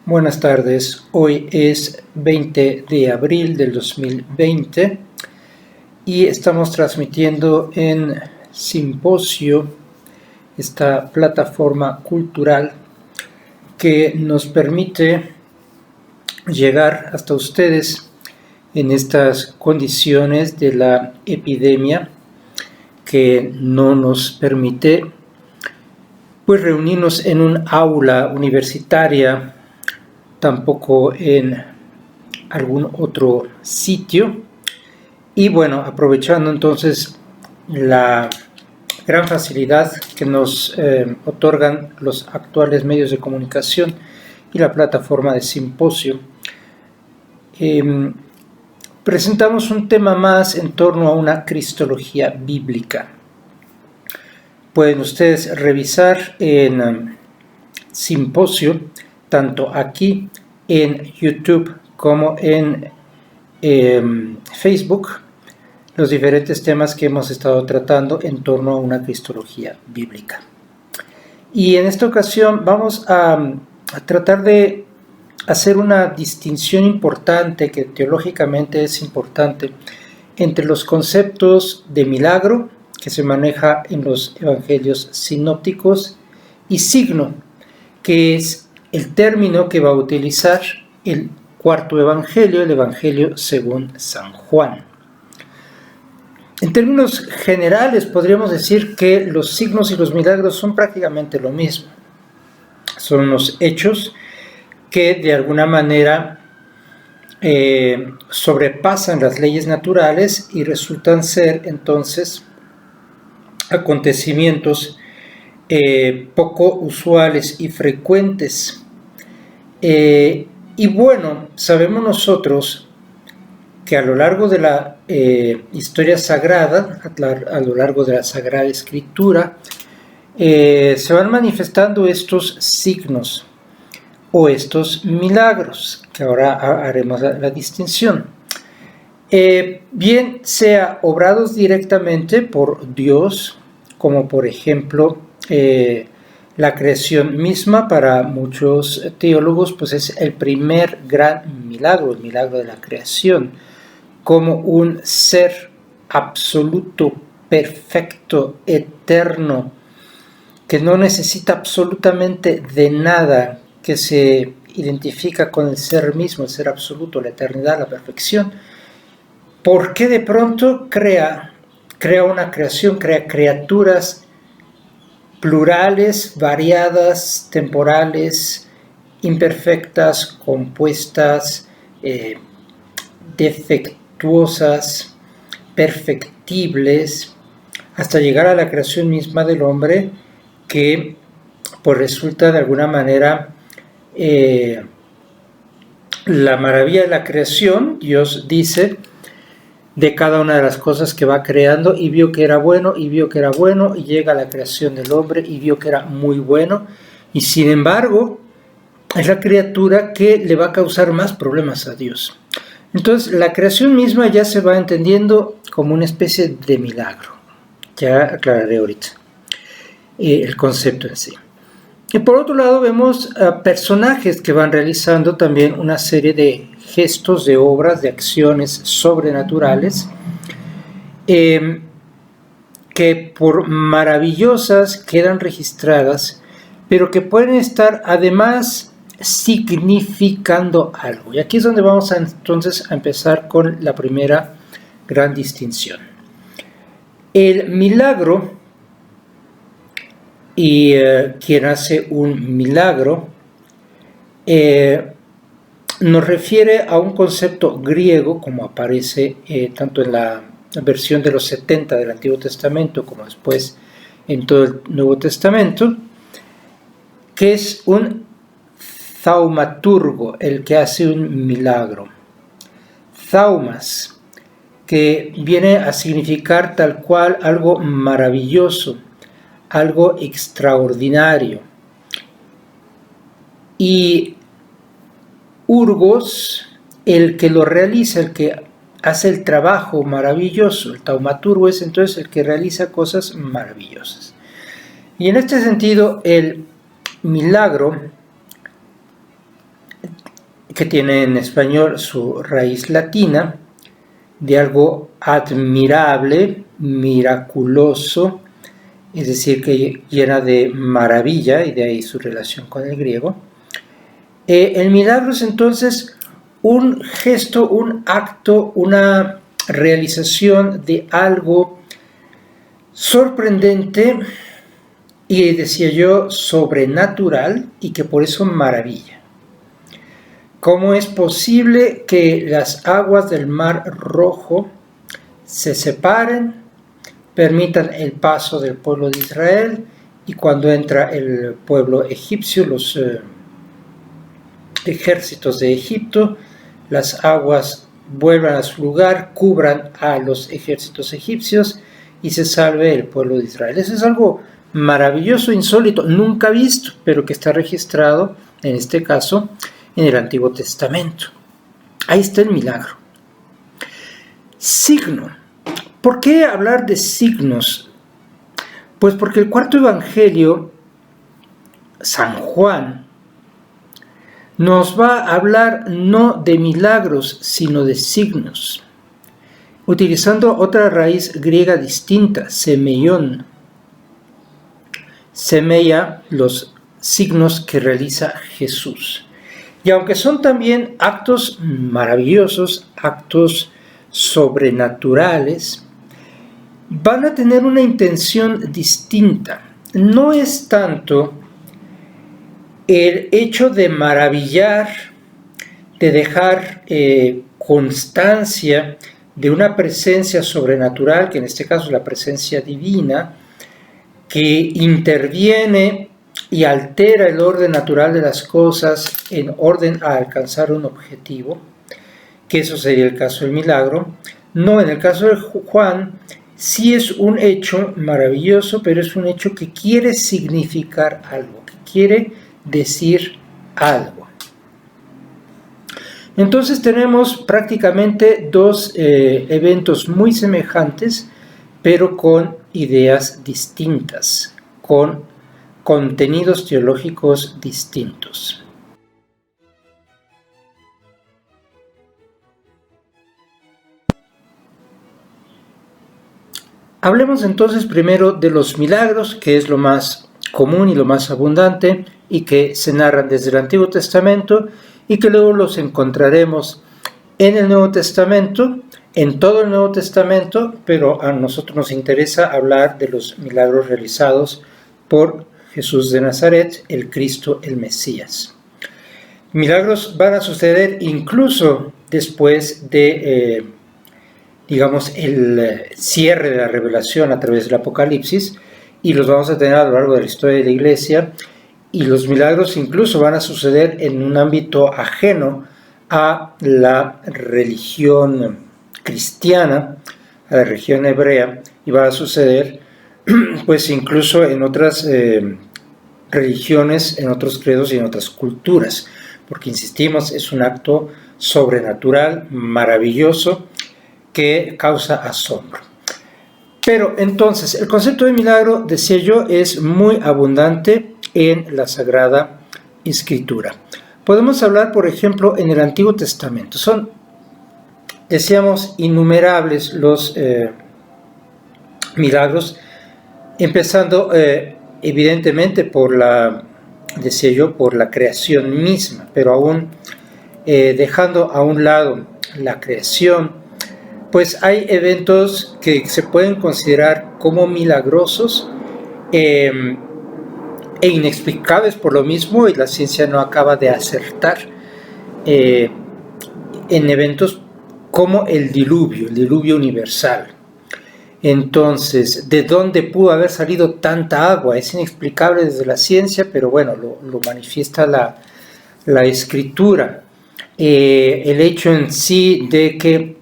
Buenas tardes, hoy es 20 de abril del 2020 y estamos transmitiendo en Simposio, esta plataforma cultural que nos permite llegar hasta ustedes en estas condiciones de la epidemia que no nos permite pues reunirnos en un aula universitaria, tampoco en algún otro sitio. Y bueno, aprovechando entonces la gran facilidad que nos otorgan los actuales medios de comunicación y la plataforma de Simposio, presentamos un tema más en torno a una cristología bíblica. Pueden ustedes revisar en Simposio, tanto aquí en YouTube como en Facebook, los diferentes temas que hemos estado tratando en torno a una cristología bíblica. Y en esta ocasión vamos a tratar de hacer una distinción importante, que teológicamente es importante, entre los conceptos de milagro, que se maneja en los evangelios sinópticos, y signo, que es el término que va a utilizar el cuarto evangelio, el evangelio según San Juan. En términos generales podríamos decir que los signos y los milagros son prácticamente lo mismo. Son unos hechos que de alguna manera sobrepasan las leyes naturales y resultan ser entonces acontecimientos poco usuales y frecuentes. Y bueno, sabemos nosotros que a lo largo de la historia sagrada, a lo largo de la Sagrada Escritura, se van manifestando estos signos o estos milagros, que ahora haremos la distinción. Bien sea obrados directamente por Dios, como por ejemplo la creación misma. Para muchos teólogos pues es el primer gran milagro, el milagro de la creación, como un ser absoluto, perfecto, eterno, que no necesita absolutamente de nada, que se identifica con el ser mismo, el ser absoluto, la eternidad, la perfección. ¿Por qué de pronto crea una creación, crea criaturas plurales, variadas, temporales, imperfectas, compuestas, defectuosas, perfectibles, hasta llegar a la creación misma del hombre, que pues resulta de alguna manera la maravilla de la creación? Dios dice de cada una de las cosas que va creando, y vio que era bueno, y vio que era bueno, y llega a la creación del hombre, y vio que era muy bueno, y sin embargo, es la criatura que le va a causar más problemas a Dios. Entonces, la creación misma ya se va entendiendo como una especie de milagro. Ya aclararé ahorita el concepto en sí. Y por otro lado, vemos personajes que van realizando también una serie de gestos, de obras, de acciones sobrenaturales, que por maravillosas quedan registradas, pero que pueden estar además significando algo. Y aquí es donde vamos entonces a empezar con la primera gran distinción. El milagro, y quien hace un milagro, nos refiere a un concepto griego, como aparece tanto en la versión de los 70 del Antiguo Testamento como después en todo el Nuevo Testamento, que es un thaumaturgo, el que hace un milagro. Thaumas, que viene a significar tal cual algo maravilloso, algo extraordinario. Y urgos, el que lo realiza, el que hace el trabajo maravilloso. El taumaturgo es entonces el que realiza cosas maravillosas. Y en este sentido, el milagro que tiene en español su raíz latina, de algo admirable, miraculoso, es decir, que llena de maravilla, y de ahí su relación con el griego. El milagro es entonces un gesto, un acto, una realización de algo sorprendente y, decía yo, sobrenatural, y que por eso maravilla. ¿Cómo es posible que las aguas del Mar Rojo se separen, permitan el paso del pueblo de Israel, y cuando entra el pueblo egipcio, los ejércitos de Egipto, las aguas vuelvan a su lugar, cubran a los ejércitos egipcios y se salve el pueblo de Israel? Eso es algo maravilloso, insólito, nunca visto, pero que está registrado, en este caso, en el Antiguo Testamento. Ahí está el milagro. Signo. ¿Por qué hablar de signos? Pues porque el cuarto evangelio, San Juan, nos va a hablar no de milagros, sino de signos, utilizando otra raíz griega distinta, semeion. Semeia, los signos que realiza Jesús. Y aunque son también actos maravillosos, actos sobrenaturales, van a tener una intención distinta. No es tanto el hecho de maravillar, de dejar constancia de una presencia sobrenatural, que en este caso es la presencia divina, que interviene y altera el orden natural de las cosas en orden a alcanzar un objetivo, que eso sería el caso del milagro. No, en el caso de Juan, sí es un hecho maravilloso, pero es un hecho que quiere significar algo, que quiere decir algo. Entonces tenemos prácticamente dos eventos muy semejantes, pero con ideas distintas, con contenidos teológicos distintos. Hablemos entonces primero de los milagros, que es lo más común y lo más abundante, y que se narran desde el Antiguo Testamento, y que luego los encontraremos en el Nuevo Testamento, en todo el Nuevo Testamento, pero a nosotros nos interesa hablar de los milagros realizados por Jesús de Nazaret, el Cristo, el Mesías. Milagros van a suceder incluso después de, el cierre de la revelación a través del Apocalipsis, y los vamos a tener a lo largo de la historia de la Iglesia, y los milagros incluso van a suceder en un ámbito ajeno a la religión cristiana, a la religión hebrea, y va a suceder pues incluso en otras religiones, en otros credos y en otras culturas, porque insistimos, es un acto sobrenatural, maravilloso, que causa asombro. Pero entonces, el concepto de milagro, decía yo, es muy abundante en la Sagrada Escritura. Podemos hablar, por ejemplo, en el Antiguo Testamento. Son, decíamos, innumerables los milagros, empezando evidentemente por la creación misma, pero aún dejando a un lado la creación, pues hay eventos que se pueden considerar como milagrosos e inexplicables por lo mismo, y la ciencia no acaba de acertar en eventos como el diluvio universal. Entonces, ¿de dónde pudo haber salido tanta agua? Es inexplicable desde la ciencia, pero bueno, lo manifiesta la Escritura. El hecho en sí de que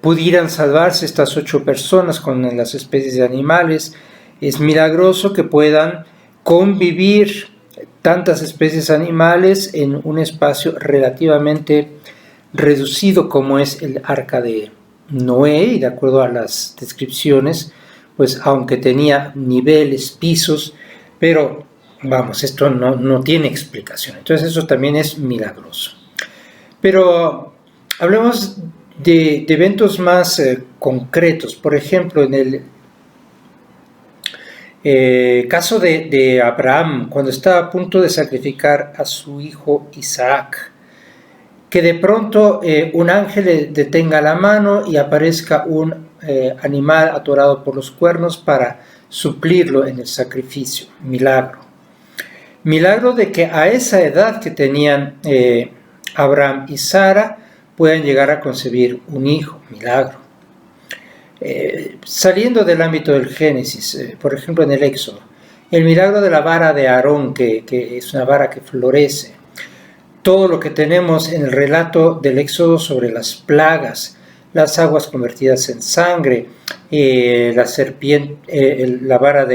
pudieran salvarse estas 8 personas con las especies de animales, es milagroso que puedan convivir tantas especies animales en un espacio relativamente reducido como es el arca de Noé, y de acuerdo a las descripciones, pues aunque tenía niveles, pisos, pero Vamos, esto no tiene explicación. Entonces eso también es milagroso. Pero hablemos de eventos más concretos. Por ejemplo, en el caso de Abraham, cuando estaba a punto de sacrificar a su hijo Isaac, que de pronto un ángel le detenga la mano y aparezca un animal atorado por los cuernos para suplirlo en el sacrificio. Milagro. Milagro de que a esa edad que tenían Abraham y Sara puedan llegar a concebir un hijo. Milagro. Saliendo del ámbito del Génesis, por ejemplo en el Éxodo, el milagro de la vara de Aarón, que es una vara que florece, todo lo que tenemos en el relato del Éxodo sobre las plagas, las aguas convertidas en sangre, la serpiente, la vara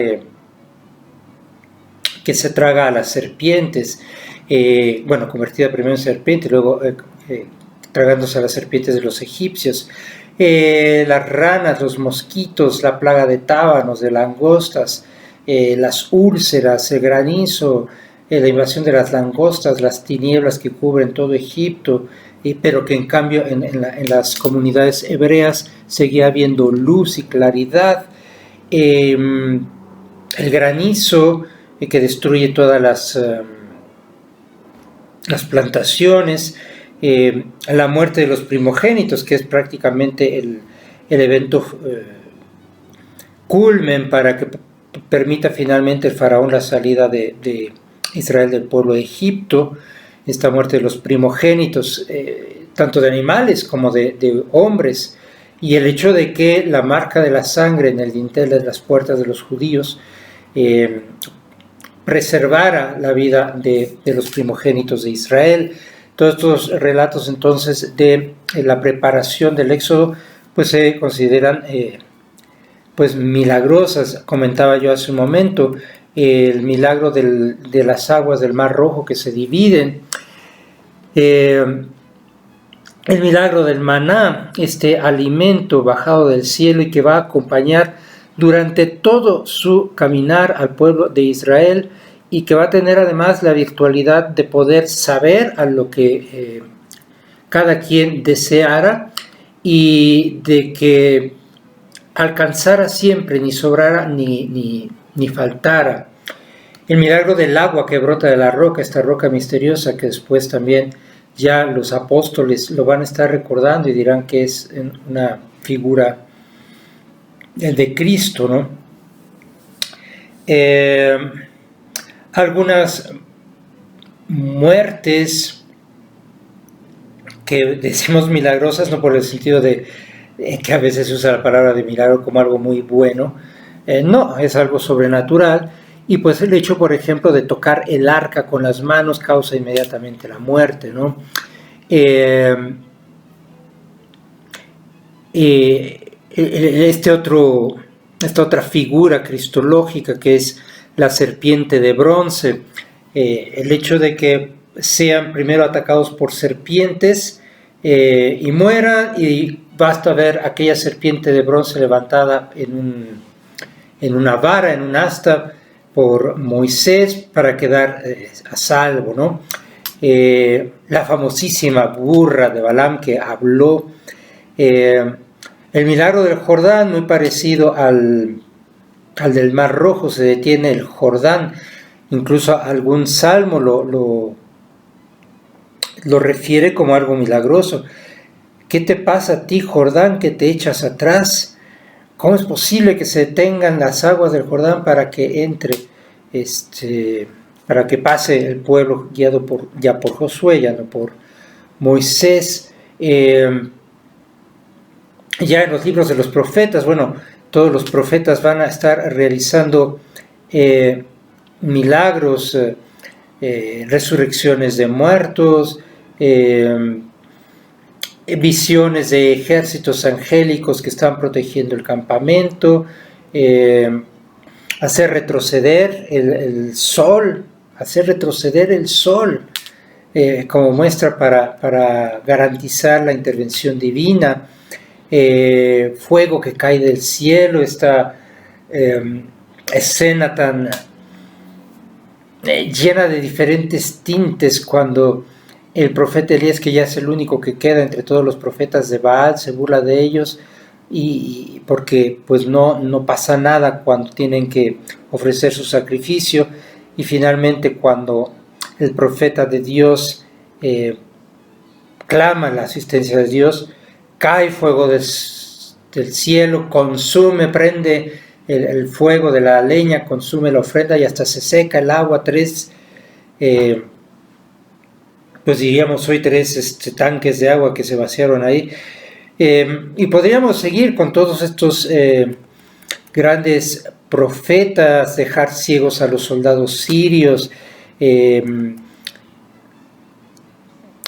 que se traga a las serpientes, convertida primero en serpiente, luego tragándose a las serpientes de los egipcios, las ranas, los mosquitos, la plaga de tábanos, de langostas, las úlceras, el granizo, la invasión de las langostas, las tinieblas que cubren todo Egipto, pero que en cambio en las comunidades hebreas seguía habiendo luz y claridad, el granizo que destruye todas las plantaciones, la muerte de los primogénitos, que es prácticamente el evento culmen para que permita finalmente el faraón la salida de Israel del pueblo de Egipto, esta muerte de los primogénitos, tanto de animales como de hombres, y el hecho de que la marca de la sangre en el dintel de las puertas de los judíos preservara la vida de los primogénitos de Israel. Todos estos relatos entonces de la preparación del Éxodo pues se consideran pues milagrosas. Comentaba yo hace un momento el milagro de las aguas del Mar Rojo que se dividen, el milagro del maná, este alimento bajado del cielo y que va a acompañar durante todo su caminar al pueblo de Israel, y que va a tener además la virtualidad de poder saber a lo que cada quien deseara, y de que alcanzara siempre, ni sobrara ni faltara. El milagro del agua que brota de la roca, esta roca misteriosa que después también ya los apóstoles lo van a estar recordando y dirán que es una figura de Cristo, ¿no? Algunas muertes que decimos milagrosas, no por el sentido de que a veces se usa la palabra de milagro como algo muy bueno, no, es algo sobrenatural, y pues el hecho, por ejemplo, de tocar el arca con las manos causa inmediatamente la muerte, ¿no? Esta otra figura cristológica que es la serpiente de bronce, el hecho de que sean primero atacados por serpientes y mueran, y basta ver aquella serpiente de bronce levantada en una vara, en un asta, por Moisés para quedar a salvo, ¿no? La famosísima burra de Balaam que habló, el milagro del Jordán, muy parecido al del Mar Rojo, se detiene el Jordán, incluso algún salmo lo refiere como algo milagroso. ¿Qué te pasa a ti, Jordán, que te echas atrás? ¿Cómo es posible que se detengan las aguas del Jordán para que entre, para que pase el pueblo guiado ya por Josué, ya no por Moisés? Ya en los libros de los profetas, bueno, todos los profetas van a estar realizando milagros, resurrecciones de muertos, visiones de ejércitos angélicos que están protegiendo el campamento, hacer retroceder el sol, como muestra para garantizar la intervención divina, fuego que cae del cielo, esta escena tan llena de diferentes tintes cuando el profeta Elías, que ya es el único que queda entre todos los profetas de Baal, se burla de ellos, y porque pues no pasa nada cuando tienen que ofrecer su sacrificio, y finalmente cuando el profeta de Dios clama la asistencia de Dios, cae fuego del cielo, consume, prende el fuego de la leña, consume la ofrenda y hasta se seca el agua. Pues diríamos hoy tres tanques de agua que se vaciaron ahí. Y podríamos seguir con todos estos grandes profetas, dejar ciegos a los soldados sirios,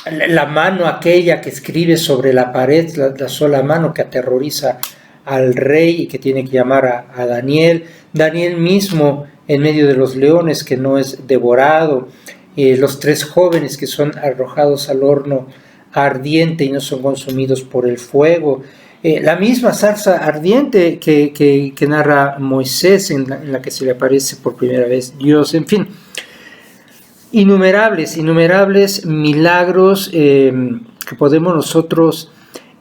la mano aquella que escribe sobre la pared, la sola mano que aterroriza al rey y que tiene que llamar a Daniel. Daniel mismo en medio de los leones, que no es devorado. Los tres jóvenes que son arrojados al horno ardiente y no son consumidos por el fuego. La misma zarza ardiente que narra Moisés, en la que se le aparece por primera vez Dios. En fin, innumerables milagros que podemos nosotros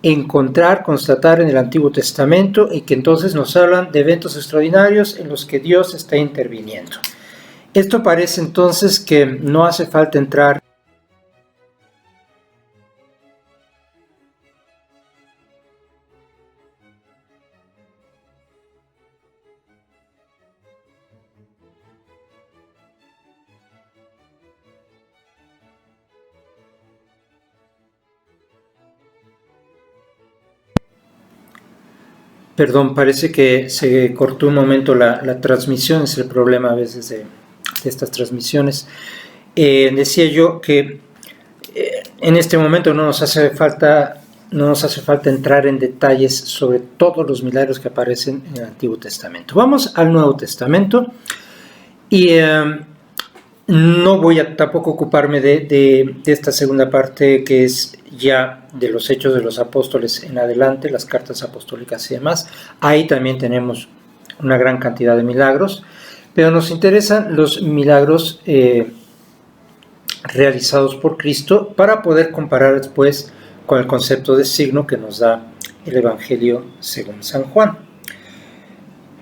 encontrar, constatar en el Antiguo Testamento, y que entonces nos hablan de eventos extraordinarios en los que Dios está interviniendo. Esto parece entonces que no hace falta entrar Perdón, parece que se cortó un momento la transmisión, es el problema a veces de estas transmisiones. Decía yo que en este momento no nos hace falta entrar en detalles sobre todos los milagros que aparecen en el Antiguo Testamento. Vamos al Nuevo Testamento y no voy a tampoco ocuparme de esta segunda parte, que es ya de los Hechos de los Apóstoles en adelante, las cartas apostólicas y demás. Ahí también tenemos una gran cantidad de milagros, pero nos interesan los milagros realizados por Cristo para poder comparar después con el concepto de signo que nos da el Evangelio según San Juan.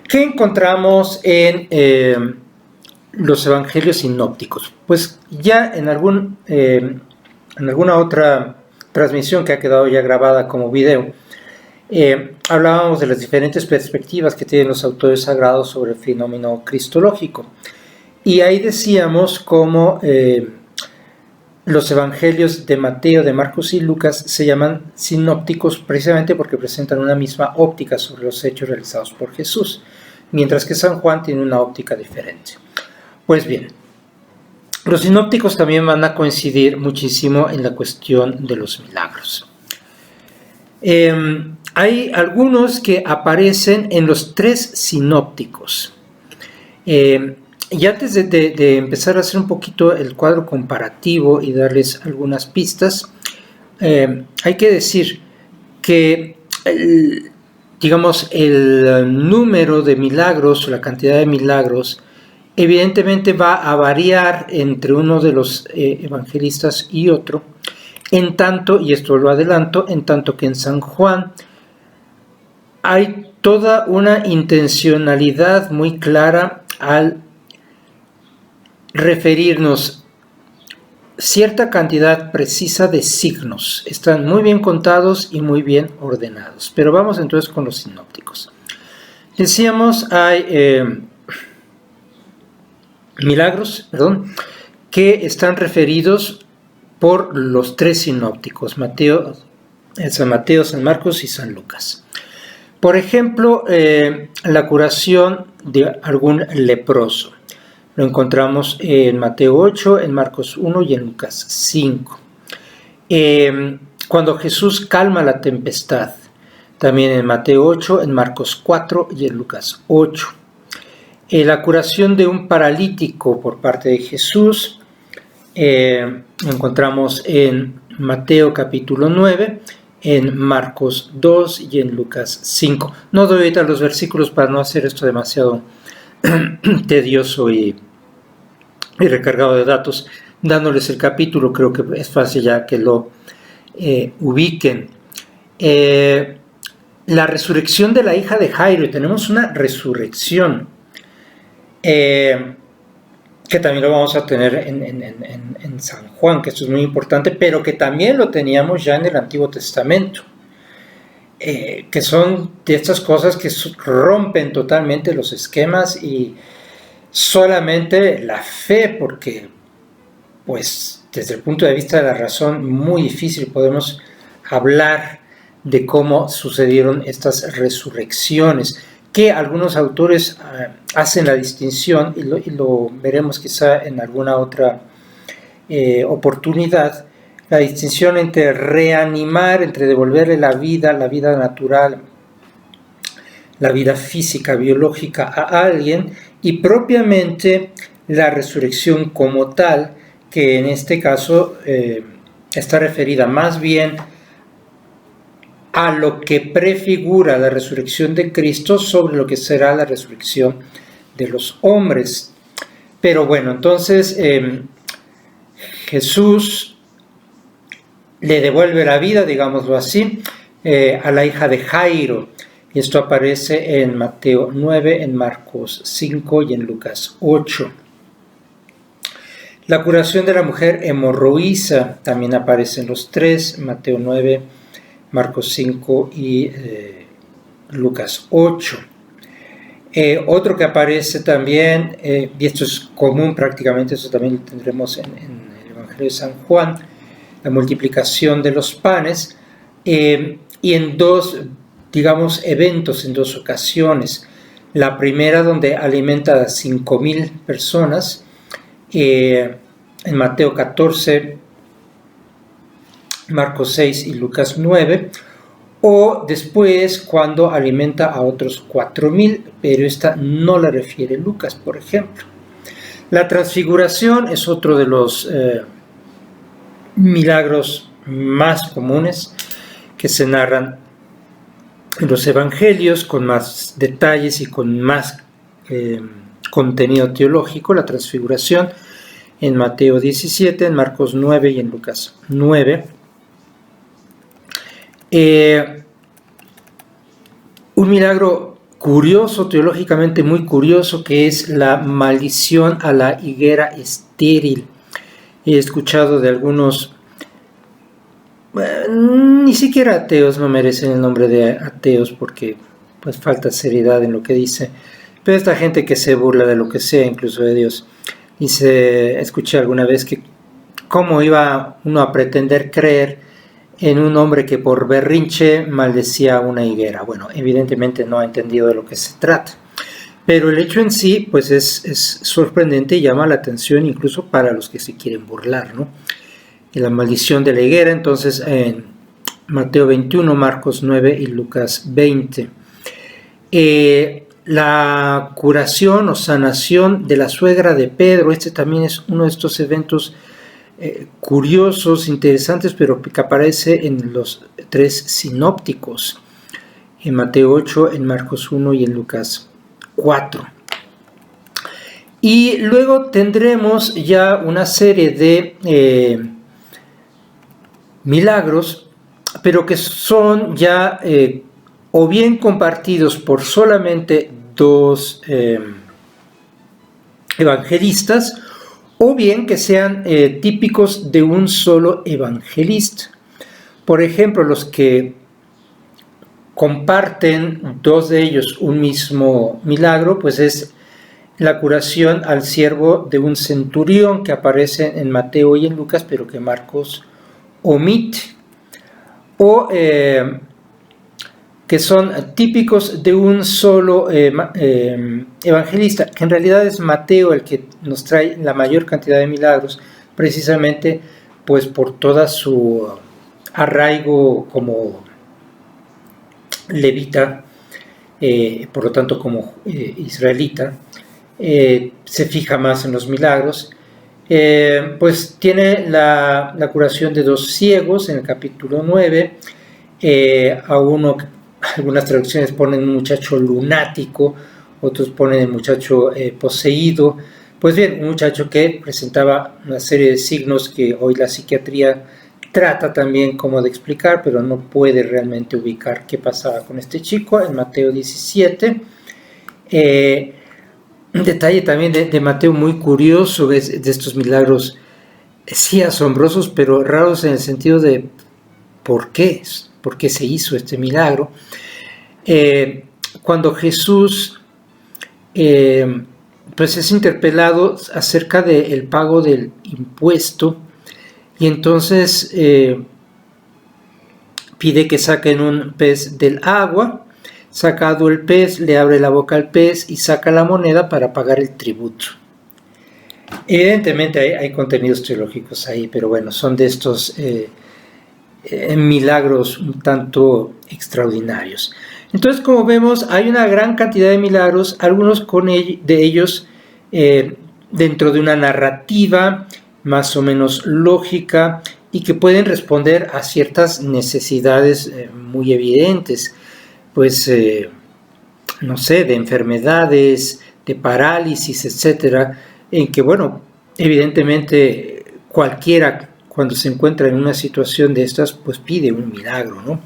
¿Qué encontramos en los evangelios sinópticos? Pues ya en alguna otra transmisión que ha quedado ya grabada como video, hablábamos de las diferentes perspectivas que tienen los autores sagrados sobre el fenómeno cristológico, y ahí decíamos cómo los evangelios de Mateo, de Marcos y Lucas se llaman sinópticos precisamente porque presentan una misma óptica sobre los hechos realizados por Jesús, mientras que San Juan tiene una óptica diferente. Pues bien, los sinópticos también van a coincidir muchísimo en la cuestión de los milagros. Hay algunos que aparecen en los tres sinópticos. Y antes de empezar a hacer un poquito el cuadro comparativo y darles algunas pistas, hay que decir que el número de milagros o la cantidad de milagros evidentemente va a variar entre uno de los evangelistas y otro, en tanto, y esto lo adelanto, en tanto que en San Juan hay toda una intencionalidad muy clara al referirnos cierta cantidad precisa de signos. Están muy bien contados y muy bien ordenados. Pero vamos entonces con los sinópticos. Decíamos, hay milagros, que están referidos por los tres sinópticos, San Mateo, San Marcos y San Lucas. Por ejemplo, la curación de algún leproso. Lo encontramos en Mateo 8, en Marcos 1 y en Lucas 5. Cuando Jesús calma la tempestad, también en Mateo 8, en Marcos 4 y en Lucas 8. La curación de un paralítico por parte de Jesús, lo encontramos en Mateo capítulo 9, en Marcos 2 y en Lucas 5. No doy ahorita los versículos para no hacer esto demasiado tedioso y y recargado de datos, dándoles el capítulo. Creo que es fácil ya que lo ubiquen. La resurrección de la hija de Jairo, y tenemos una resurrección que también lo vamos a tener en San Juan, que esto es muy importante, pero que también lo teníamos ya en el Antiguo Testamento, que son de estas cosas que rompen totalmente los esquemas y solamente la fe, porque pues desde el punto de vista de la razón muy difícil podemos hablar de cómo sucedieron estas resurrecciones, que algunos autores hacen la distinción, y lo veremos quizá en alguna otra oportunidad, la distinción entre reanimar, entre devolverle la vida natural, la vida física, biológica a alguien, y propiamente la resurrección como tal, que en este caso está referida más bien a lo que prefigura la resurrección de Cristo sobre lo que será la resurrección de los hombres. Pero bueno, entonces Jesús le devuelve la vida, digámoslo así, a la hija de Jairo. Y esto aparece en Mateo 9, en Marcos 5 y en Lucas 8. La curación de la mujer hemorroísa también aparece en los tres, Mateo 9, Marcos 5 y Lucas 8. Otro que aparece también, y esto es común prácticamente, eso también lo tendremos en el Evangelio de San Juan, la multiplicación de los panes, y en dos, digamos, eventos, en dos ocasiones. La primera donde alimenta a 5,000 personas, en Mateo 14, Marcos 6 y Lucas 9, o después cuando alimenta a otros 4,000, pero esta no la refiere Lucas, por ejemplo. La transfiguración es otro de los milagros más comunes que se narran en los evangelios con más detalles y con más contenido teológico. La transfiguración en Mateo 17, en Marcos 9 y en Lucas 9. Un milagro curioso, teológicamente muy curioso, que es la maldición a la higuera estéril. He escuchado de algunos, ni siquiera ateos, no merecen el nombre de ateos porque pues falta seriedad en lo que dice, pero esta gente que se burla de lo que sea, incluso de Dios. Escuché alguna vez que cómo iba uno a pretender creer en un hombre que por berrinche maldecía una higuera. Bueno, evidentemente no ha entendido de lo que se trata. Pero el hecho en sí, pues es sorprendente y llama la atención incluso para los que se quieren burlar, ¿no? Y la maldición de la higuera, entonces, en Mateo 21, Marcos 9 y Lucas 20. La curación o sanación de la suegra de Pedro, este también es uno de estos eventos curiosos, interesantes, pero que aparece en los tres sinópticos, en Mateo 8, en Marcos 1 y en Lucas 4. Y luego tendremos ya una serie de milagros, pero que son ya o bien compartidos por solamente dos evangelistas, o bien que sean típicos de un solo evangelista. Por ejemplo, los que comparten dos de ellos un mismo milagro, pues es la curación al siervo de un centurión que aparece en Mateo y en Lucas, pero que Marcos omite, o que son típicos de un solo evangelista, que en realidad es Mateo el que nos trae la mayor cantidad de milagros, precisamente pues por toda su arraigo como levita, por lo tanto como israelita, se fija más en los milagros. Pues tiene la curación de dos ciegos en el capítulo 9, a uno, algunas traducciones ponen un muchacho lunático, otros ponen el muchacho poseído, Pues bien, un muchacho que presentaba una serie de signos que hoy la psiquiatría trata también como de explicar, pero no puede realmente ubicar qué pasaba con este chico. En Mateo 17, un detalle también de Mateo muy curioso es de estos milagros, sí asombrosos, pero raros en el sentido de ¿por qué? ¿Por qué se hizo este milagro? Cuando Jesús pues es interpelado acerca del pago del impuesto, y entonces pide que saquen un pez del agua. Sacado el pez, le abre la boca al pez y saca la moneda para pagar el tributo. Evidentemente hay contenidos teológicos ahí, pero bueno, son de estos milagros un tanto extraordinarios. Entonces, como vemos, hay una gran cantidad de milagros, algunos de ellos dentro de una narrativa más o menos lógica y que pueden responder a ciertas necesidades muy evidentes, pues, no sé, de enfermedades, de parálisis, etcétera, en que, bueno, evidentemente cualquiera cuando se encuentra en una situación de estas, pues pide un milagro, ¿no?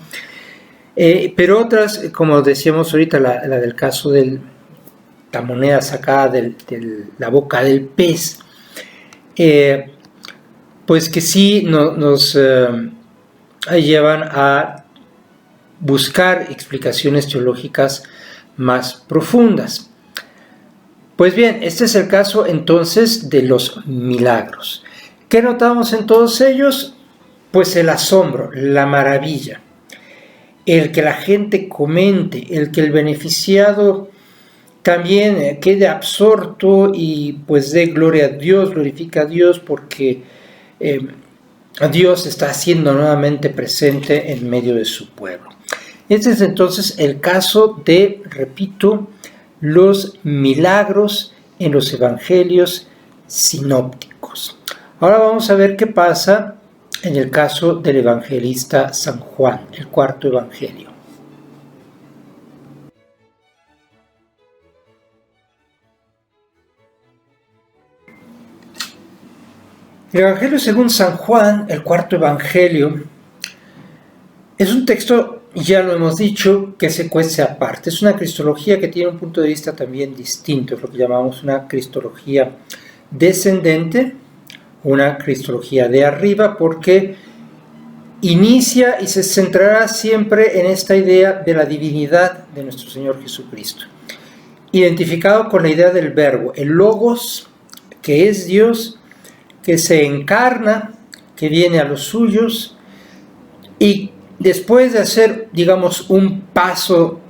Pero otras, como decíamos ahorita, la del caso de la moneda sacada de la boca del pez, pues que sí nos llevan a buscar explicaciones teológicas más profundas. Pues bien, este es el caso entonces de los milagros. ¿Qué notamos en todos ellos? Pues el asombro, la maravilla, el que la gente comente, el que el beneficiado también quede absorto y pues dé gloria a Dios, glorifica a Dios porque Dios está siendo nuevamente presente en medio de su pueblo. Este es entonces el caso de, repito, los milagros en los evangelios sinópticos. Ahora vamos a ver qué pasa en el caso del evangelista San Juan, el cuarto evangelio. El evangelio según San Juan, el cuarto evangelio, es un texto, ya lo hemos dicho, que se cuece aparte. Es una cristología que tiene un punto de vista también distinto, es lo que llamamos una cristología descendente, una cristología de arriba, porque inicia y se centrará siempre en esta idea de la divinidad de nuestro Señor Jesucristo, identificado con la idea del verbo, el logos, que es Dios, que se encarna, que viene a los suyos, y después de hacer, digamos, un paso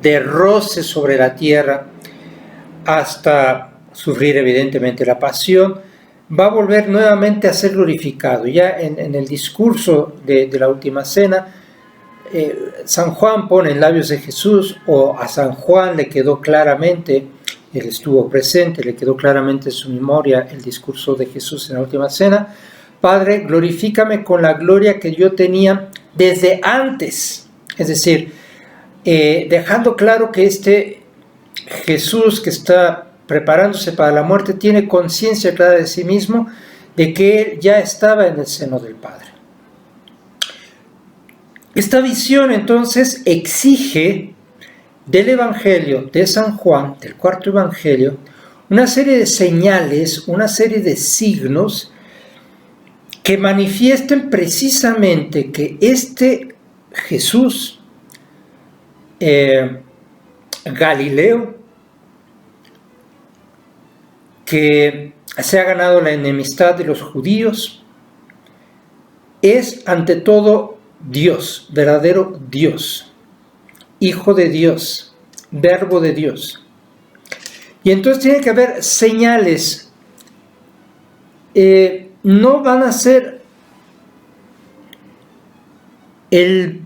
de roce sobre la tierra hasta sufrir evidentemente la pasión, va a volver nuevamente a ser glorificado. Ya en el discurso de la última cena, San Juan pone en labios de Jesús, o a San Juan le quedó claramente, él estuvo presente, le quedó claramente en su memoria el discurso de Jesús en la última cena: Padre, glorifícame con la gloria que yo tenía desde antes. Es decir, dejando claro que este Jesús que está preparándose para la muerte tiene conciencia clara de sí mismo, de que él ya estaba en el seno del Padre. Esta visión entonces exige del Evangelio de San Juan, del cuarto Evangelio, una serie de señales, una serie de signos que manifiesten precisamente que este Jesús Galileo, que se ha ganado la enemistad de los judíos, es ante todo Dios, verdadero Dios, Hijo de Dios, Verbo de Dios. Y entonces tiene que haber señales. No van a ser el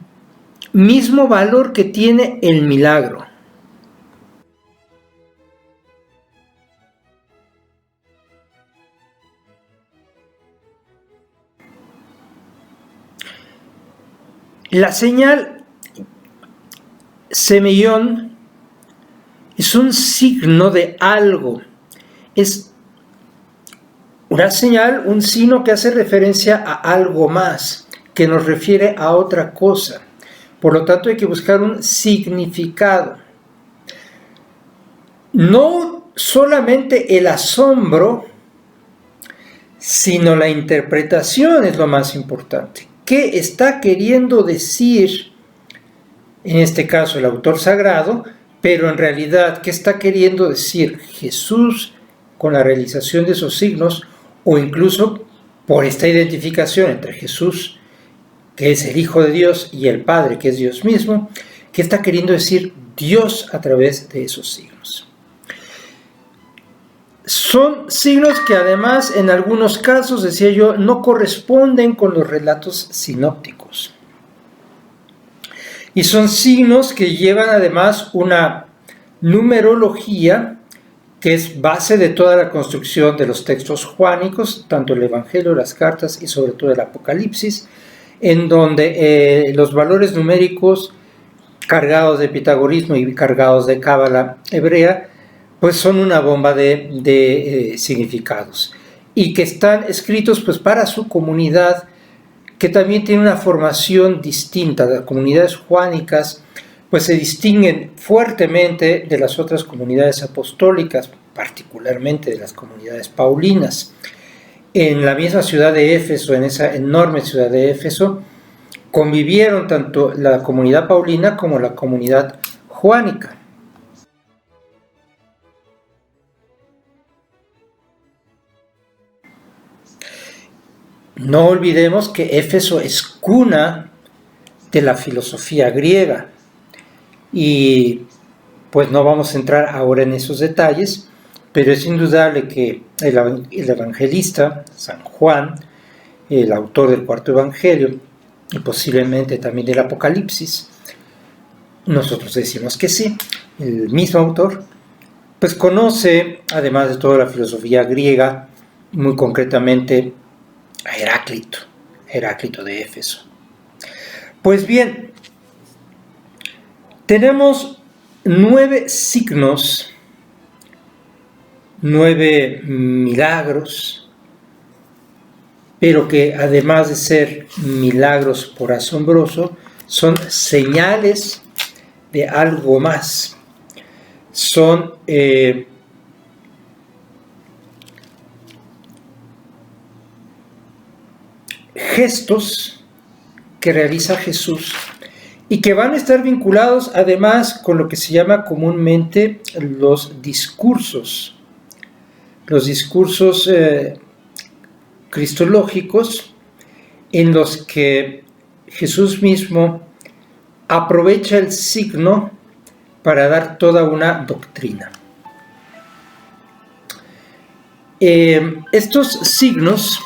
mismo valor que tiene el milagro. La señal semillón es un signo de algo, es una señal, un signo que hace referencia a algo más, que nos refiere a otra cosa. Por lo tanto, hay que buscar un significado. No solamente el asombro, sino la interpretación es lo más importante. ¿Qué está queriendo decir, en este caso, el autor sagrado? Pero en realidad, ¿qué está queriendo decir Jesús con la realización de esos signos? O incluso por esta identificación entre Jesús, que es el Hijo de Dios, y el Padre, que es Dios mismo, ¿qué está queriendo decir Dios a través de esos signos? Son signos que además, en algunos casos, decía yo, no corresponden con los relatos sinópticos. Y son signos que llevan además una numerología que es base de toda la construcción de los textos juánicos, tanto el Evangelio, las cartas y sobre todo el Apocalipsis, en donde los valores numéricos cargados de pitagorismo y cargados de cábala hebrea, pues son una bomba de significados, y que están escritos pues para su comunidad, que también tiene una formación distinta. Las comunidades juánicas pues se distinguen fuertemente de las otras comunidades apostólicas, particularmente de las comunidades paulinas. En la misma ciudad de Éfeso, en esa enorme ciudad de Éfeso, convivieron tanto la comunidad paulina como la comunidad juánica. No olvidemos que Éfeso es cuna de la filosofía griega, y pues no vamos a entrar ahora en esos detalles, pero es indudable que el evangelista San Juan, el autor del cuarto evangelio y posiblemente también del Apocalipsis, nosotros decimos que sí, el mismo autor, pues conoce, además de toda la filosofía griega, muy concretamente a Heráclito de Éfeso. Pues bien, tenemos 9 signos, 9 milagros, pero que además de ser milagros por asombroso, son señales de algo más. Son gestos que realiza Jesús y que van a estar vinculados además con lo que se llama comúnmente los discursos cristológicos, en los que Jesús mismo aprovecha el signo para dar toda una doctrina. Estos signos,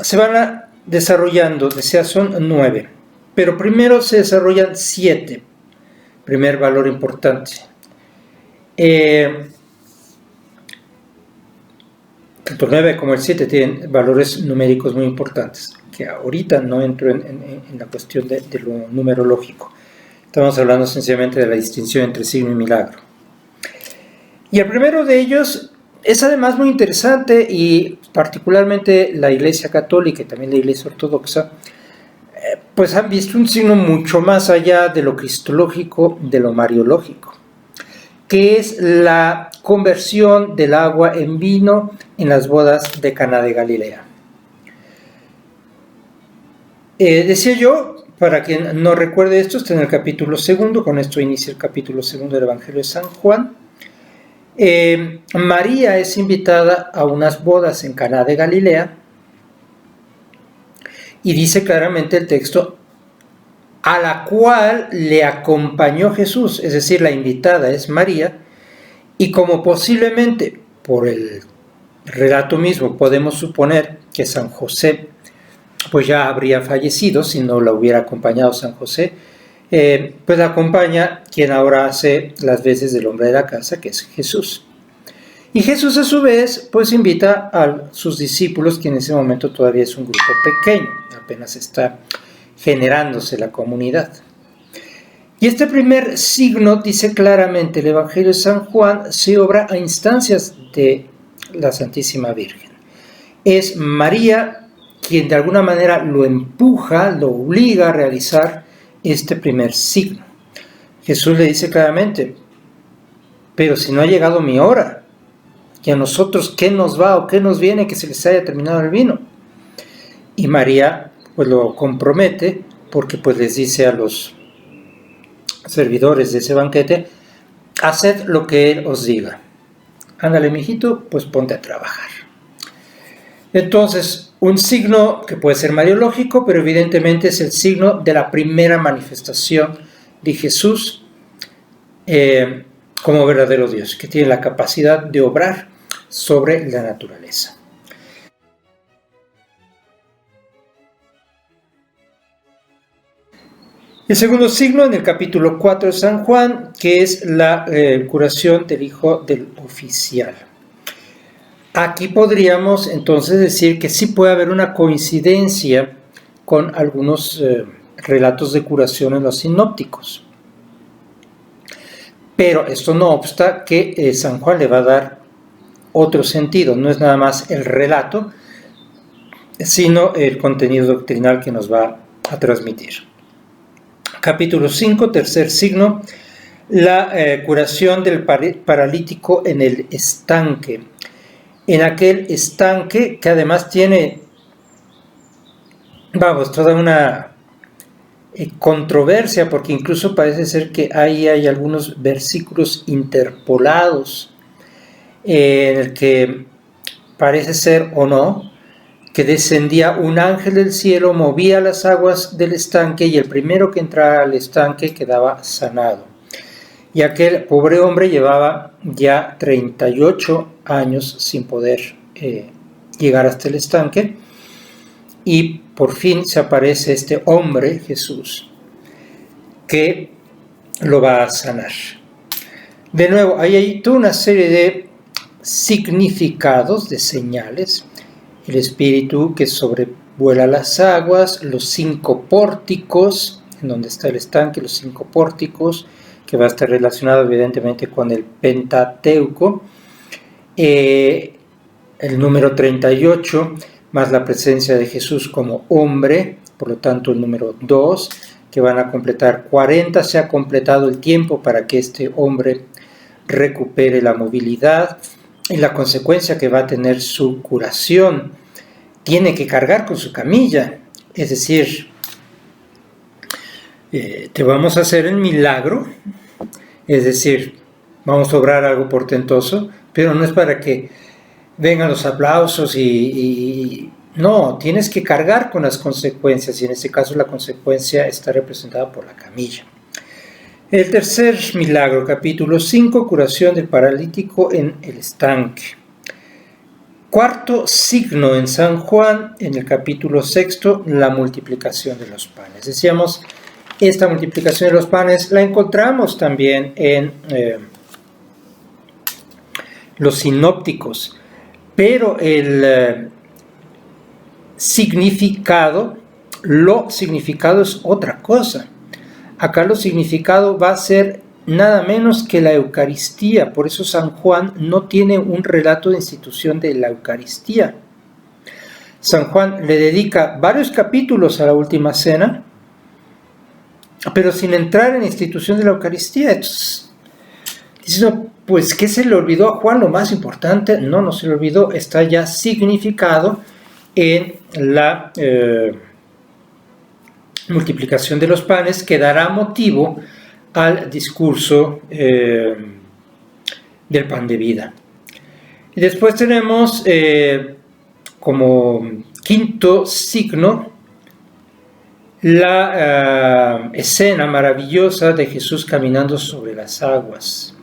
se van desarrollando, son 9, pero primero se desarrollan 7, primer valor importante. Tanto el 9 como el 7 tienen valores numéricos muy importantes, que ahorita no entro en la cuestión de lo numerológico. Estamos hablando sencillamente de la distinción entre signo y milagro. Y el primero de ellos es además muy interesante, y particularmente la Iglesia Católica y también la Iglesia Ortodoxa pues han visto un signo mucho más allá de lo cristológico, de lo mariológico, que es la conversión del agua en vino en las bodas de Caná de Galilea. Decía yo, para quien no recuerde esto, está en el capítulo 2, con esto inicia el capítulo 2 del Evangelio de San Juan. María es invitada a unas bodas en Caná de Galilea, y dice claramente el texto, a la cual le acompañó Jesús, es decir, la invitada es María, y como posiblemente por el relato mismo podemos suponer que San José pues ya habría fallecido si no la hubiera acompañado San José, pues la acompaña quien ahora hace las veces del hombre de la casa, que es Jesús. Y Jesús a su vez pues invita a sus discípulos, que en ese momento todavía es un grupo pequeño, apenas está generándose la comunidad. Y este primer signo, dice claramente el Evangelio de San Juan, se obra a instancias de la Santísima Virgen. Es María quien de alguna manera lo empuja, lo obliga a realizar este primer signo. Jesús le dice claramente, pero si no ha llegado mi hora, ¿y a nosotros qué nos va o qué nos viene que se les haya terminado el vino? Y María pues lo compromete porque pues les dice a los servidores de ese banquete, haced lo que él os diga. Ándale, mijito, pues ponte a trabajar. Entonces, un signo que puede ser mariológico, pero evidentemente es el signo de la primera manifestación de Jesús como verdadero Dios, que tiene la capacidad de obrar sobre la naturaleza. El segundo signo en el capítulo 4 de San Juan, que es la curación del hijo del oficial. Aquí podríamos entonces decir que sí puede haber una coincidencia con algunos relatos de curación en los sinópticos. Pero esto no obsta que San Juan le va a dar otro sentido, no es nada más el relato, sino el contenido doctrinal que nos va a transmitir. Capítulo 5, tercer signo, la curación del paralítico en el estanque. En aquel estanque que además tiene, toda una controversia, porque incluso parece ser que ahí hay algunos versículos interpolados en el que parece ser o no que descendía un ángel del cielo, movía las aguas del estanque y el primero que entrara al estanque quedaba sanado. Y aquel pobre hombre llevaba ya 38 años sin poder llegar hasta el estanque y por fin se aparece este hombre, Jesús, que lo va a sanar. De nuevo, hay toda una serie de significados, de señales. El espíritu que sobrevuela las aguas, los 5 pórticos, en donde está el estanque, los 5 pórticos, que va a estar relacionado evidentemente con el Pentateuco, el número 38, más la presencia de Jesús como hombre, por lo tanto el número 2, que van a completar 40, se ha completado el tiempo para que este hombre recupere la movilidad, y la consecuencia que va a tener su curación, tiene que cargar con su camilla, es decir, te vamos a hacer el milagro, es decir, vamos a obrar algo portentoso, pero no es para que vengan los aplausos y no, tienes que cargar con las consecuencias, y en este caso la consecuencia está representada por la camilla. El tercer milagro, capítulo 5, curación del paralítico en el estanque. Cuarto signo en San Juan, en el capítulo 6, la multiplicación de los panes. Decíamos, esta multiplicación de los panes la encontramos también en los sinópticos, pero el significado es otra cosa. Acá lo significado va a ser nada menos que la Eucaristía. Por eso San Juan no tiene un relato de institución de la Eucaristía. San Juan le dedica varios capítulos a la última cena, pero sin entrar en la institución de la Eucaristía. Entonces, diciendo, pues, ¿qué se le olvidó a Juan? Lo más importante, no se le olvidó, está ya significado en la multiplicación de los panes, que dará motivo al discurso del pan de vida. Y después tenemos como quinto signo la escena maravillosa de Jesús caminando sobre las aguas.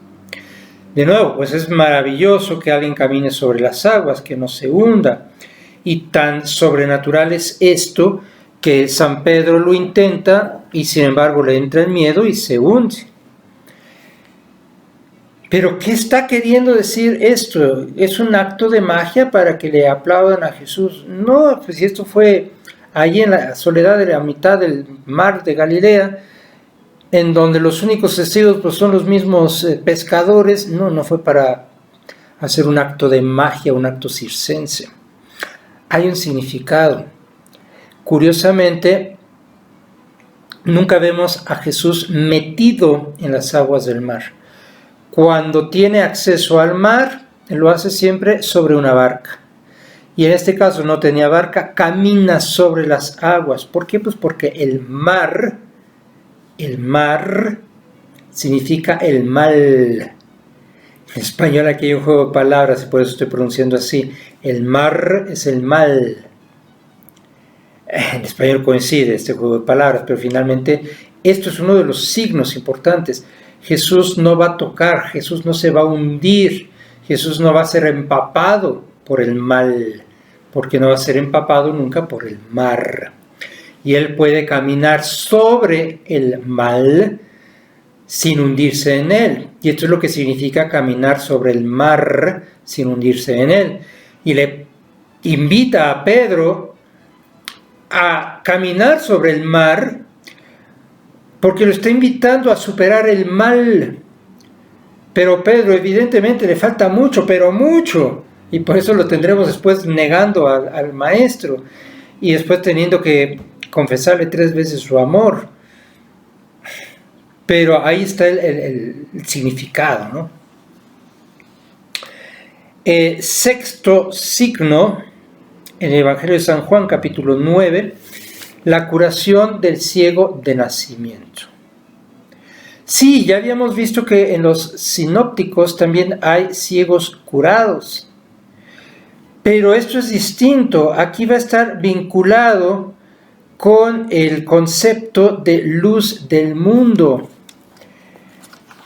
De nuevo, pues es maravilloso que alguien camine sobre las aguas, que no se hunda, y tan sobrenatural es esto que San Pedro lo intenta y sin embargo le entra el miedo y se hunde. Pero ¿qué está queriendo decir esto? ¿Es un acto de magia para que le aplaudan a Jesús? No, pues si esto fue allí en la soledad de la mitad del mar de Galilea, en donde los únicos testigos pues, son los mismos pescadores. No fue para hacer un acto de magia, un acto circense. Hay un significado. Curiosamente, nunca vemos a Jesús metido en las aguas del mar. Cuando tiene acceso al mar, lo hace siempre sobre una barca. Y en este caso no tenía barca, camina sobre las aguas. ¿Por qué? Pues porque el mar significa el mal. En español aquí hay un juego de palabras y por eso estoy pronunciando así. El mar es el mal. En español coincide este juego de palabras, pero finalmente esto es uno de los signos importantes. Jesús no va a tocar, Jesús no se va a hundir, Jesús no va a ser empapado por el mal, porque no va a ser empapado nunca por el mar. Y Él puede caminar sobre el mal sin hundirse en él. Y esto es lo que significa caminar sobre el mar sin hundirse en él. Y le invita a Pedro a caminar sobre el mar porque lo está invitando a superar el mal. Pero Pedro evidentemente le falta mucho, pero mucho. Y por eso lo tendremos después negando al maestro. Y después teniendo que confesarle 3 veces su amor. Pero ahí está el significado, ¿no? Sexto signo, en el Evangelio de San Juan, capítulo 9, la curación del ciego de nacimiento. Sí, ya habíamos visto que en los sinópticos también hay ciegos curados. Pero esto es distinto. Aquí va a estar vinculado con el concepto de luz del mundo.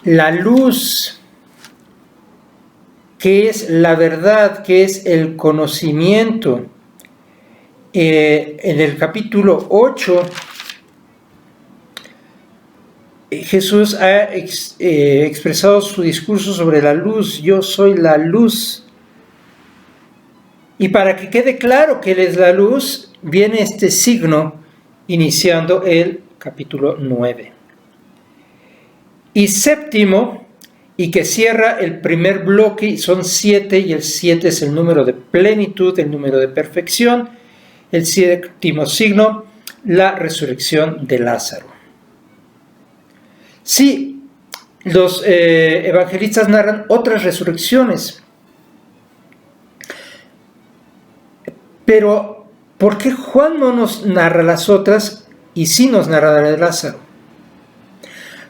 La luz, que es la verdad, que es el conocimiento. En el capítulo 8, Jesús ha expresado su discurso sobre la luz. Yo soy la luz. Y para que quede claro que Él es la luz, viene este signo iniciando el capítulo 9. Y séptimo, y que cierra el primer bloque, son 7, y el 7 es el número de plenitud, el número de perfección. El séptimo signo, la resurrección de Lázaro. Sí, los evangelistas narran otras resurrecciones. Pero, ¿por qué Juan no nos narra las otras y sí nos narra la de Lázaro?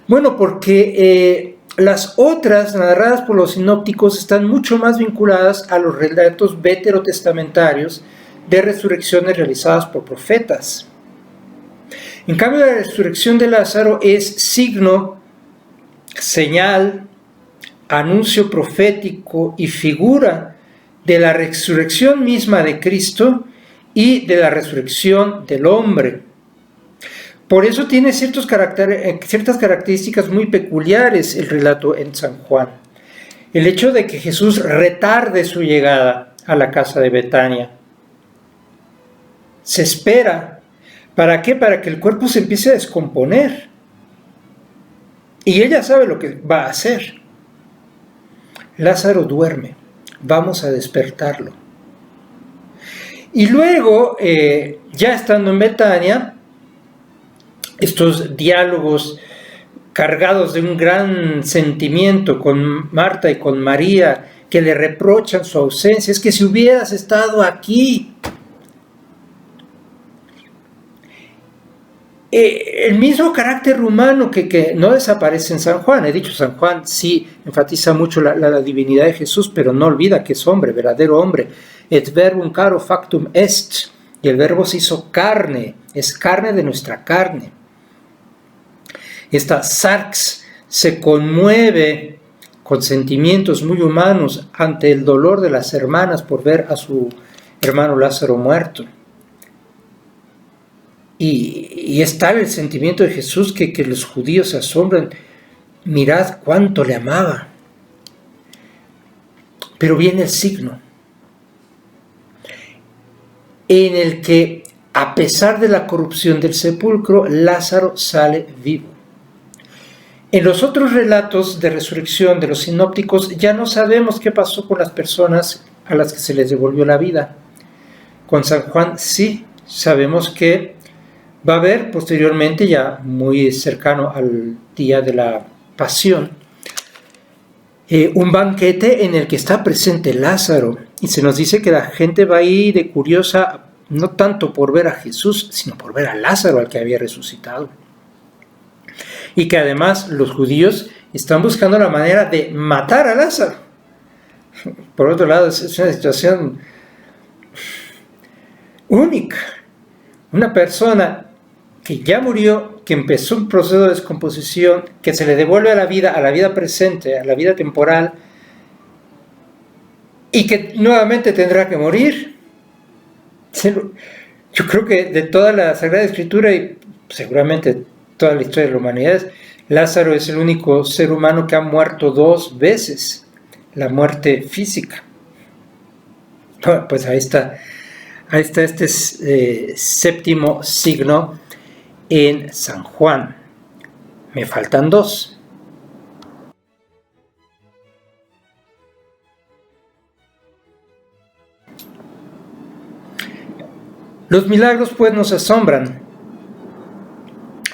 Bueno, porque las otras narradas por los sinópticos están mucho más vinculadas a los relatos veterotestamentarios de resurrecciones realizadas por profetas. En cambio, la resurrección de Lázaro es signo, señal, anuncio profético y figura de la resurrección misma de Cristo y de la resurrección del hombre. Por eso tiene ciertas características muy peculiares el relato en San Juan. El hecho de que Jesús retarde su llegada a la casa de Betania. Se espera. ¿Para qué? Para que el cuerpo se empiece a descomponer. Y ella sabe lo que va a hacer. Lázaro duerme. Vamos a despertarlo. Y luego, ya estando en Betania, estos diálogos cargados de un gran sentimiento con Marta y con María, que le reprochan su ausencia, es que si hubieras estado aquí. El mismo carácter humano que no desaparece en San Juan. He dicho, San Juan sí enfatiza mucho la divinidad de Jesús, pero no olvida que es hombre, verdadero hombre. Et verbum caro factum est. Y el verbo se hizo carne, es carne de nuestra carne. Esta sarx se conmueve con sentimientos muy humanos ante el dolor de las hermanas por ver a su hermano Lázaro muerto. Y es tal el sentimiento de Jesús que los judíos se asombran. Mirad cuánto le amaba. Pero viene el signo en el que, a pesar de la corrupción del sepulcro, Lázaro sale vivo. En los otros relatos de resurrección de los sinópticos ya no sabemos qué pasó con las personas a las que se les devolvió la vida. Con San Juan sí sabemos que va a haber posteriormente, ya muy cercano al día de la pasión, un banquete en el que está presente Lázaro, y se nos dice que la gente va ahí de curiosa, no tanto por ver a Jesús, sino por ver a Lázaro, al que había resucitado. Y que además los judíos están buscando la manera de matar a Lázaro. Por otro lado, es una situación única. Una persona que ya murió, que empezó un proceso de descomposición, que se le devuelve a la vida presente, a la vida temporal, y que nuevamente tendrá que morir. Yo creo que de toda la Sagrada Escritura y seguramente toda la historia de la humanidad, Lázaro es el único ser humano que ha muerto 2 veces, la muerte física. Bueno, pues ahí está este séptimo signo en San Juan. Me faltan 2. Los milagros pues nos asombran,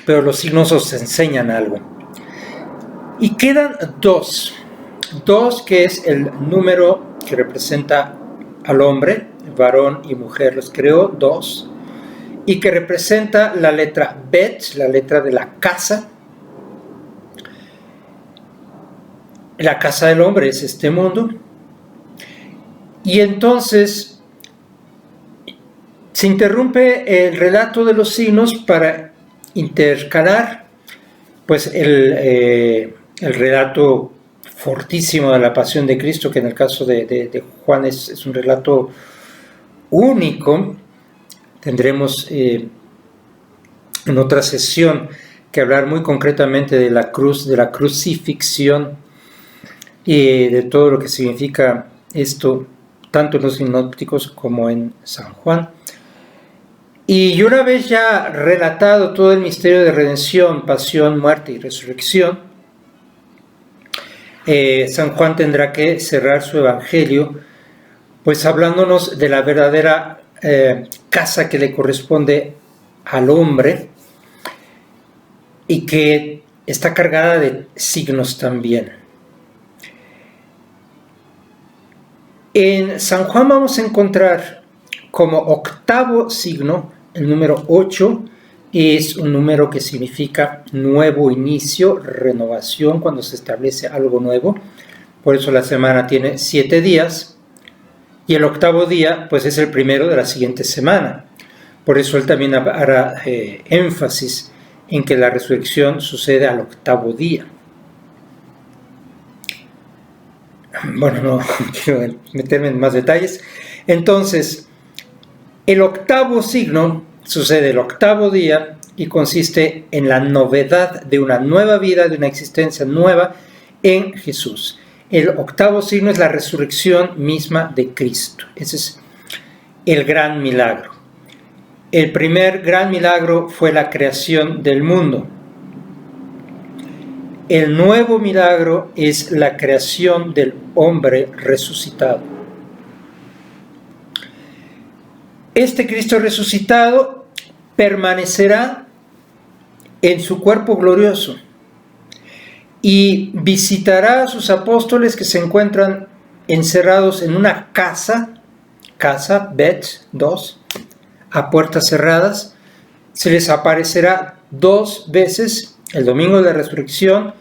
pero los signos nos enseñan algo. Y quedan 2. 2 que es el número que representa al hombre, varón y mujer los creó, 2. Y que representa la letra Bet, la letra de la casa. La casa del hombre es este mundo. Y entonces se interrumpe el relato de los signos para intercalar pues el relato fortísimo de la pasión de Cristo, que en el caso de Juan es un relato único. Tendremos en otra sesión que hablar muy concretamente de la cruz, de la crucifixión y de todo lo que significa esto, tanto en los sinópticos como en San Juan. Y una vez ya relatado todo el misterio de redención, pasión, muerte y resurrección, San Juan tendrá que cerrar su evangelio, pues hablándonos de la verdadera casa que le corresponde al hombre y que está cargada de signos también. En San Juan vamos a encontrar como octavo signo el número 8. Es un número que significa nuevo inicio, renovación, cuando se establece algo nuevo. Por eso la semana tiene 7 días. Y el octavo día, pues es el primero de la siguiente semana. Por eso él también hará énfasis en que la resurrección sucede al octavo día. Bueno, no quiero meterme en más detalles. Entonces, el octavo signo sucede el octavo día y consiste en la novedad de una nueva vida, de una existencia nueva en Jesús. El octavo signo es la resurrección misma de Cristo. Ese es el gran milagro. El primer gran milagro fue la creación del mundo. El nuevo milagro es la creación del hombre resucitado. Este Cristo resucitado permanecerá en su cuerpo glorioso y visitará a sus apóstoles que se encuentran encerrados en una casa, Bet 2, a puertas cerradas. Se les aparecerá 2 veces, el domingo de la resurrección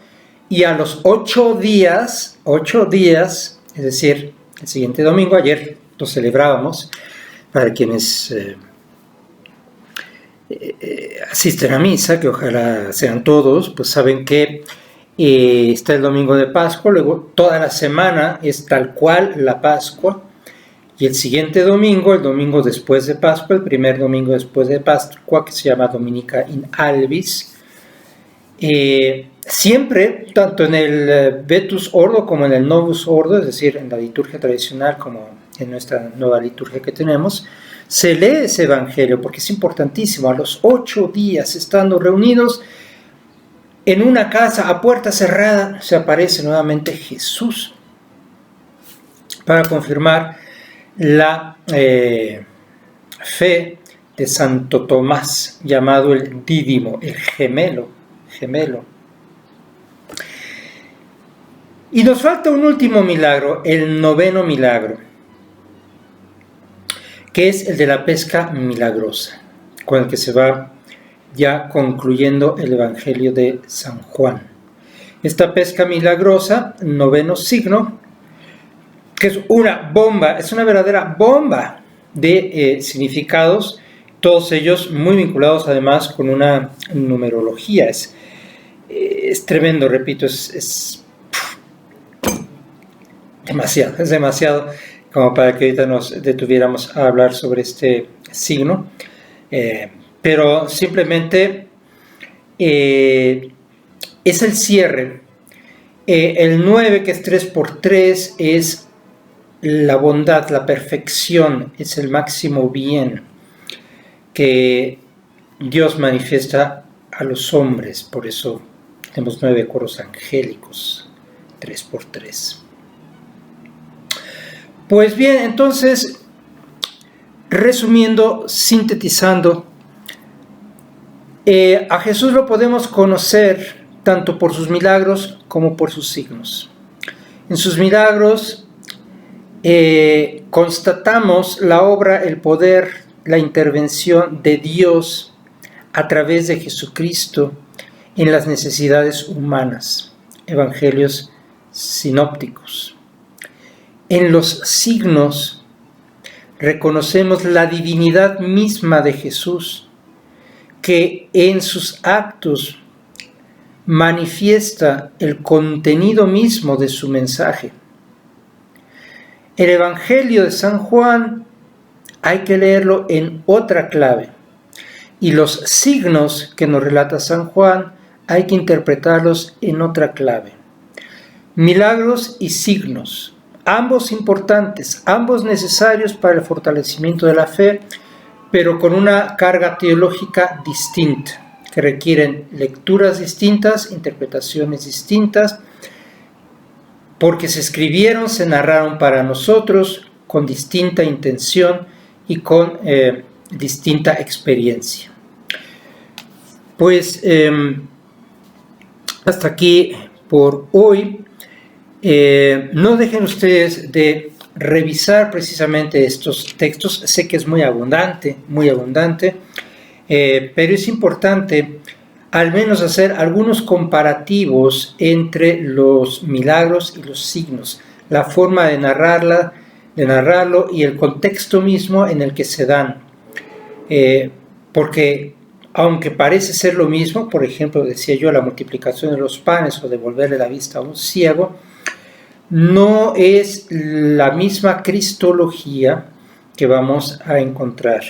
y a los 8 días, es decir, el siguiente domingo. Ayer lo celebrábamos. Para quienes asisten a misa, que ojalá sean todos, pues saben que está el domingo de Pascua, luego toda la semana es tal cual la Pascua, y el siguiente domingo, el domingo después de Pascua, el primer domingo después de Pascua, que se llama Dominica in Albis, siempre, tanto en el Vetus Ordo como en el Novus Ordo, es decir, en la liturgia tradicional como en nuestra nueva liturgia que tenemos, se lee ese evangelio porque es importantísimo. A los 8 días estando reunidos, en una casa a puerta cerrada se aparece nuevamente Jesús para confirmar la fe de Santo Tomás, llamado el Dídimo, el gemelo. Y nos falta un último milagro, el 9º milagro, que es el de la pesca milagrosa, con el que se va ya concluyendo el Evangelio de San Juan. Esta pesca milagrosa, 9º signo, que es una bomba, es una verdadera bomba de significados, todos ellos muy vinculados además con una numerología. Es tremendo, repito, es demasiado como para que ahorita nos detuviéramos a hablar sobre este signo, pero simplemente es el cierre. El 9, que es 3×3, es la bondad, la perfección, es el máximo bien que Dios manifiesta a los hombres. Por eso tenemos 9 coros angélicos, 3×3. Pues bien, entonces, resumiendo, sintetizando, a Jesús lo podemos conocer tanto por sus milagros como por sus signos. En sus milagros constatamos la obra, el poder, la intervención de Dios a través de Jesucristo en las necesidades humanas. Evangelios sinópticos. En los signos reconocemos la divinidad misma de Jesús, que en sus actos manifiesta el contenido mismo de su mensaje. El Evangelio de San Juan hay que leerlo en otra clave, y los signos que nos relata San Juan hay que interpretarlos en otra clave. Milagros y signos, ambos importantes, ambos necesarios para el fortalecimiento de la fe, pero con una carga teológica distinta, que requieren lecturas distintas, interpretaciones distintas, porque se escribieron, se narraron para nosotros con distinta intención y con distinta experiencia. Pues hasta aquí por hoy. No dejen ustedes de revisar precisamente estos textos. Sé que es muy abundante, pero es importante al menos hacer algunos comparativos entre los milagros y los signos, la forma de narrarlo y el contexto mismo en el que se dan. Porque aunque parece ser lo mismo, por ejemplo, decía yo, la multiplicación de los panes o devolverle la vista a un ciego, no es la misma cristología que vamos a encontrar.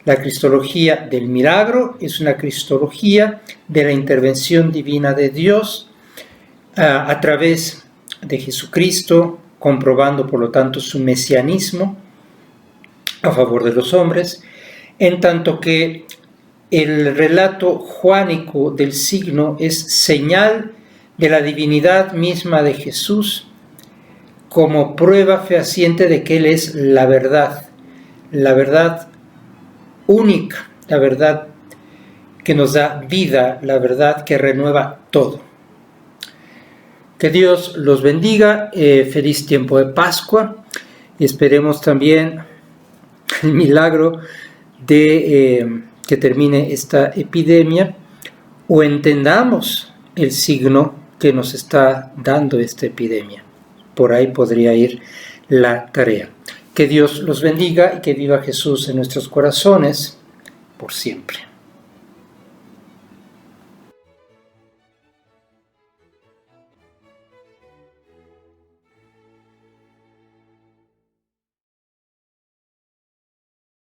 La cristología del milagro es una cristología de la intervención divina de Dios a través de Jesucristo, comprobando por lo tanto su mesianismo a favor de los hombres, en tanto que el relato juánico del signo es señal de la divinidad misma de Jesús, como prueba fehaciente de que Él es la verdad única, la verdad que nos da vida, la verdad que renueva todo. Que Dios los bendiga, feliz tiempo de Pascua, y esperemos también el milagro de que termine esta epidemia, o entendamos el signo que nos está dando esta epidemia. Por ahí podría ir la tarea. Que Dios los bendiga y que viva Jesús en nuestros corazones por siempre.